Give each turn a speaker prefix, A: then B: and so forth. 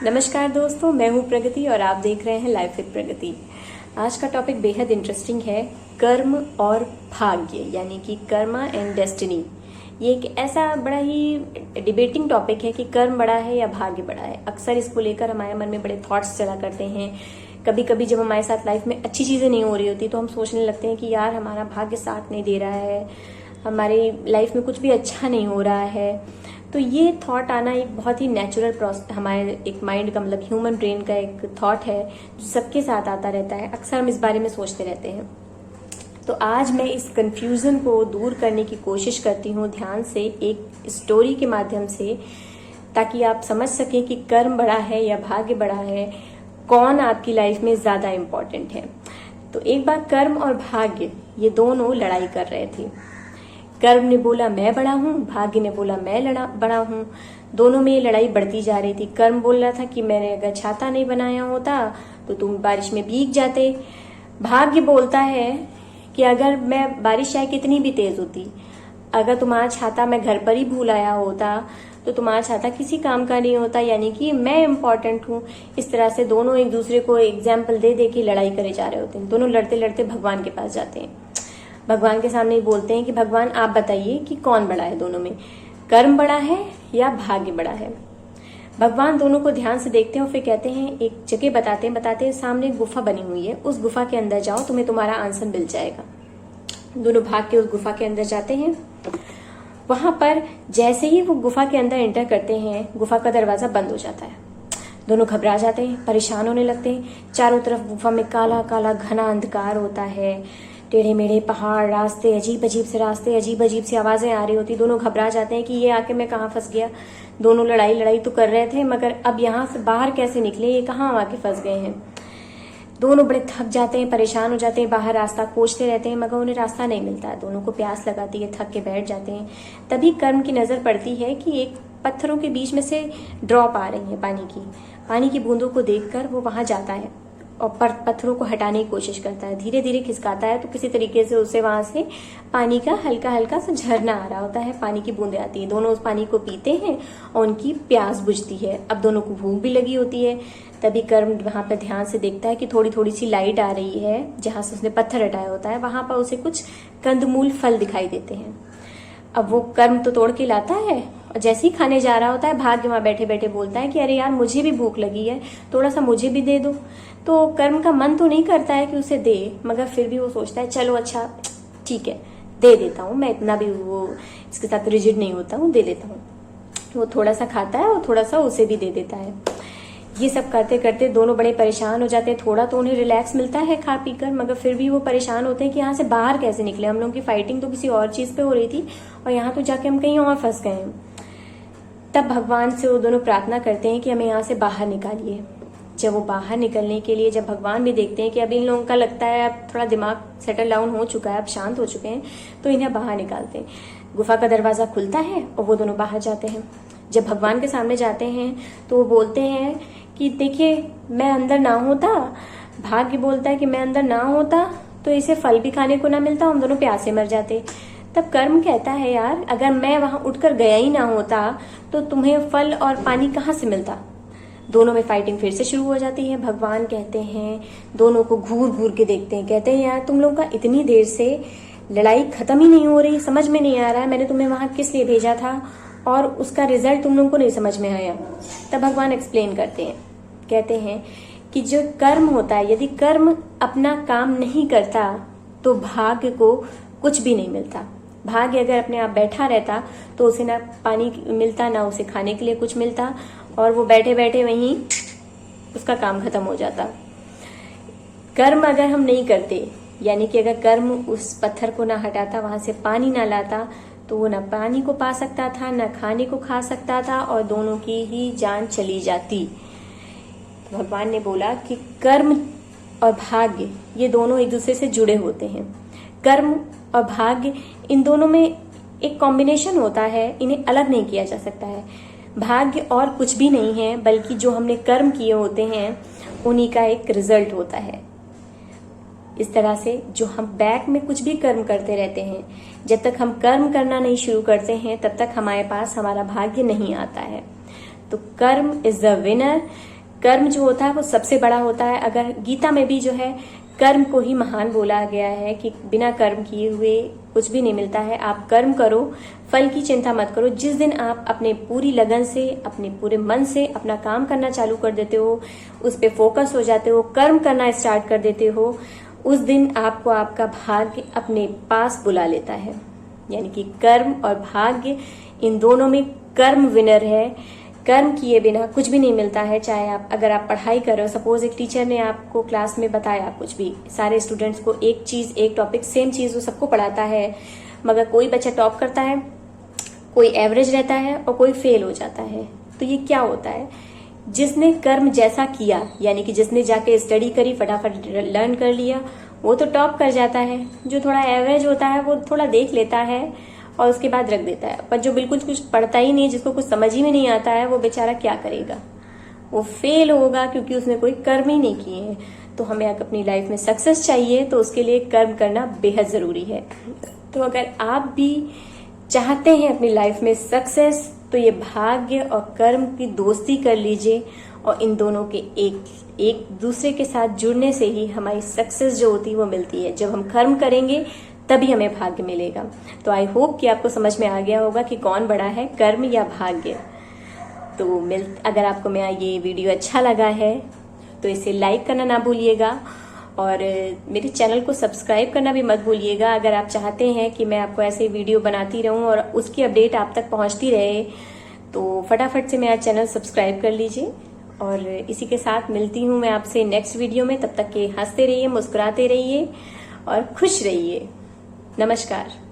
A: नमस्कार दोस्तों, मैं हूँ प्रगति और आप देख रहे हैं लाइफ विद प्रगति। आज का टॉपिक बेहद इंटरेस्टिंग है, कर्म और भाग्य, यानी कि कर्मा एंड डेस्टिनी। ये एक ऐसा बड़ा ही डिबेटिंग टॉपिक है कि कर्म बड़ा है या भाग्य बड़ा है। अक्सर इसको लेकर हमारे मन में बड़े थॉट्स चला करते हैं। कभी कभी जब हमारे साथ लाइफ में अच्छी चीज़ें नहीं हो रही होती तो हम सोचने लगते हैं कि यार हमारा भाग्य साथ नहीं दे रहा है, हमारी लाइफ में कुछ भी अच्छा नहीं हो रहा है। तो ये थॉट आना एक बहुत ही नेचुरल प्रोसेस, हमारे एक माइंड का मतलब ह्यूमन ब्रेन का एक थॉट है जो सबके साथ आता रहता है। अक्सर हम इस बारे में सोचते रहते हैं। तो आज मैं इस कंफ्यूजन को दूर करने की कोशिश करती हूँ ध्यान से, एक स्टोरी के माध्यम से, ताकि आप समझ सकें कि कर्म बड़ा है या भाग्य बड़ा है, कौन आपकी लाइफ में ज़्यादा इम्पोर्टेंट है। तो एक बार कर्म और भाग्य ये दोनों लड़ाई कर रहे थे। कर्म ने बोला मैं बड़ा हूँ, भाग्य ने बोला मैं बड़ा हूँ। दोनों में ये लड़ाई बढ़ती जा रही थी। कर्म बोल रहा था कि मैंने अगर छाता नहीं बनाया होता तो तुम बारिश में भीग जाते। भाग्य बोलता है कि अगर मैं बारिश चाहे कितनी भी तेज होती, अगर तुम्हारा छाता मैं घर पर ही भूल आया होता तो तुम्हारा छाता किसी काम का नहीं होता, यानी कि मैं इम्पोर्टेंट हूँ। इस तरह से दोनों एक दूसरे को एग्जाम्पल दे दे के लड़ाई करे जा रहे होते हैं। दोनों लड़ते लड़ते भगवान के पास जाते हैं। भगवान के सामने ही बोलते हैं कि भगवान आप बताइए कि कौन बड़ा है दोनों में, कर्म बड़ा है या भाग्य बड़ा है। भगवान दोनों को ध्यान से देखते हैं और फिर कहते हैं, एक जगह बताते हैं सामने एक गुफा बनी हुई है, उस गुफा के अंदर जाओ, तुम्हें तुम्हारा आंसर मिल जाएगा। दोनों भाग के उस गुफा के अंदर जाते हैं। वहां पर जैसे ही वो गुफा के अंदर एंटर करते हैं, गुफा का दरवाजा बंद हो जाता है। दोनों घबरा जाते हैं, परेशान होने लगते हैं। चारों तरफ गुफा में काला काला घना अंधकार होता है, टेढ़े मेढ़े पहाड़, रास्ते, अजीब अजीब से रास्ते, अजीब अजीब सी आवाजें आ रही होती। दोनों घबरा जाते हैं कि ये आके मैं कहाँ फंस गया। दोनों लड़ाई तो कर रहे थे, मगर अब यहाँ से बाहर कैसे निकले, ये कहाँ आके फंस गए हैं। दोनों बड़े थक जाते हैं, परेशान हो जाते हैं, बाहर रास्ता खोजते रहते हैं, मगर उन्हें रास्ता नहीं मिलता है। दोनों को प्यास लगाती है, थक के बैठ जाते हैं। तभी कर्म की नजर पड़ती है कि एक पत्थरों के बीच में से ड्रॉप आ रही है पानी की बूंदों को देखकर वो वहां जाता है और पत्थरों को हटाने की कोशिश करता है। धीरे धीरे खिसकाता है तो किसी तरीके से उसे वहां से पानी का हल्का हल्का सा झरना आ रहा होता है, पानी की बूंदें आती है। दोनों उस पानी को पीते हैं और उनकी प्यास बुझती है। अब दोनों को भूख भी लगी होती है। तभी कर्म वहां पर ध्यान से देखता है कि थोड़ी थोड़ी सी लाइट आ रही है, जहां से उसने पत्थर हटाया होता है वहां पर उसे कुछ कंदमूल फल दिखाई देते हैं। अब वो कर्म तो तोड़ के लाता है और जैसे ही खाने जा रहा होता है, भाग्य वहां बैठे बैठे बोलता है कि अरे यार मुझे भी भूख लगी है, थोड़ा सा मुझे भी दे दो। तो कर्म का मन तो नहीं करता है कि उसे दे, मगर फिर भी वो सोचता है चलो अच्छा ठीक है दे देता हूँ, मैं इतना भी वो इसके साथ रिजिड नहीं होता हूँ, दे देता हूँ। वो थोड़ा सा खाता है और थोड़ा सा उसे भी दे देता है। ये सब करते करते दोनों बड़े परेशान हो जाते हैं। थोड़ा तो उन्हें रिलैक्स मिलता है खा पी कर, मगर फिर भी वो परेशान होते हैं कि यहाँ से बाहर कैसे निकले। हम लोगों की फाइटिंग तो किसी और चीज पे हो रही थी और यहाँ तो जाके हम कहीं और फंस गए हैं। तब भगवान से वो दोनों प्रार्थना करते हैं कि हमें यहाँ से बाहर निकालिए। जब वो बाहर निकलने के लिए, जब भगवान भी देखते हैं कि अब इन लोगों का लगता है अब थोड़ा दिमाग सेटल डाउन हो चुका है, अब शांत हो चुके हैं, तो इन्हें बाहर निकालते हैं। गुफा का दरवाजा खुलता है और वो दोनों बाहर जाते हैं। जब भगवान के सामने जाते हैं तो वो बोलते हैं कि देखिए मैं अंदर ना होता, भाग्य बोलता है कि मैं अंदर ना होता तो इसे फल भी खाने को ना मिलता, हम दोनों प्यासे मर जाते। तब कर्म कहता है यार अगर मैं वहां उठकर गया ही ना होता तो तुम्हें फल और पानी कहाँ से मिलता। दोनों में फाइटिंग फिर से शुरू हो जाती है। भगवान कहते हैं, दोनों को घूर घूर के देखते हैं, कहते हैं यार तुम लोगों का इतनी देर से लड़ाई खत्म ही नहीं हो रही, समझ में नहीं आ रहा है मैंने तुम्हें वहां किस लिए भेजा था और उसका रिजल्ट तुम लोगों को नहीं समझ में आया। तब भगवान एक्सप्लेन करते हैं, कहते हैं कि जो कर्म होता है, यदि कर्म अपना काम नहीं करता तो भाग्य को कुछ भी नहीं मिलता। भाग्य अगर अपने आप बैठा रहता तो उसे ना पानी मिलता, ना उसे खाने के लिए कुछ मिलता, और वो बैठे बैठे वहीं उसका काम खत्म हो जाता। कर्म अगर हम नहीं करते, यानी कि अगर कर्म उस पत्थर को ना हटाता, वहां से पानी ना लाता, तो वो ना पानी को पा सकता था, ना खाने को खा सकता था, और दोनों की ही जान चली जाती। तो भगवान ने बोला कि कर्म और भाग्य ये दोनों एक दूसरे से जुड़े होते हैं। कर्म और भाग्य इन दोनों में एक कॉम्बिनेशन होता है, इन्हें अलग नहीं किया जा सकता है। भाग्य और कुछ भी नहीं है, बल्कि जो हमने कर्म किए होते हैं उन्हीं का एक रिजल्ट होता है। इस तरह से जो हम बैक में कुछ भी कर्म करते रहते हैं, जब तक हम कर्म करना नहीं शुरू करते हैं तब तक हमारे पास हमारा भाग्य नहीं आता है। तो कर्म इज द विनर। कर्म जो होता है वो सबसे बड़ा होता है। अगर गीता में भी जो है कर्म को ही महान बोला गया है कि बिना कर्म किए हुए कुछ भी नहीं मिलता है। आप कर्म करो, फल की चिंता मत करो। जिस दिन आप अपने पूरी लगन से, अपने पूरे मन से अपना काम करना चालू कर देते हो, उस पे फोकस हो जाते हो, कर्म करना स्टार्ट कर देते हो, उस दिन आपको आपका भाग्य अपने पास बुला लेता है। यानी कि कर्म और भाग्य, इन दोनों में कर्म विनर है। कर्म किए बिना कुछ भी नहीं मिलता है। चाहे आप, अगर आप पढ़ाई कर रहे हो, सपोज एक टीचर ने आपको क्लास में बताया कुछ भी, सारे स्टूडेंट्स को एक चीज, एक टॉपिक, सेम चीज वो सबको पढ़ाता है, मगर कोई बच्चा टॉप करता है, कोई एवरेज रहता है और कोई फेल हो जाता है। तो ये क्या होता है? जिसने कर्म जैसा किया, यानी कि जिसने जाके स्टडी करी, फटाफट लर्न कर लिया, वो तो टॉप कर जाता है। जो थोड़ा एवरेज होता है वो थोड़ा देख लेता है और उसके बाद रख देता है। पर जो बिल्कुल कुछ पढ़ता ही नहीं, जिसको कुछ समझ ही में नहीं आता है, वो बेचारा क्या करेगा? वो फेल होगा, क्योंकि उसने कोई कर्म ही नहीं किए हैं। तो हमें अपनी लाइफ में सक्सेस चाहिए तो उसके लिए कर्म करना बेहद जरूरी है। तो अगर आप भी चाहते हैं अपनी लाइफ में सक्सेस, तो ये भाग्य और कर्म की दोस्ती कर लीजिए, और इन दोनों के एक दूसरे के साथ जुड़ने से ही हमारी सक्सेस जो होती है वो मिलती है। जब हम कर्म करेंगे तभी हमें भाग्य मिलेगा। तो आई होप कि आपको समझ में आ गया होगा कि कौन बड़ा है, कर्म या भाग्य। तो अगर आपको मेरा ये वीडियो अच्छा लगा है तो इसे लाइक करना ना भूलिएगा, और मेरे चैनल को सब्सक्राइब करना भी मत भूलिएगा। अगर आप चाहते हैं कि मैं आपको ऐसे वीडियो बनाती रहूं और उसकी अपडेट आप तक पहुंचती रहे, तो फटाफट से मेरा चैनल सब्सक्राइब कर लीजिए। और इसी के साथ मिलती हूं मैं आपसे नेक्स्ट वीडियो में। तब तक के हंसते रहिए, मुस्कुराते रहिए और खुश रहिए। नमस्कार।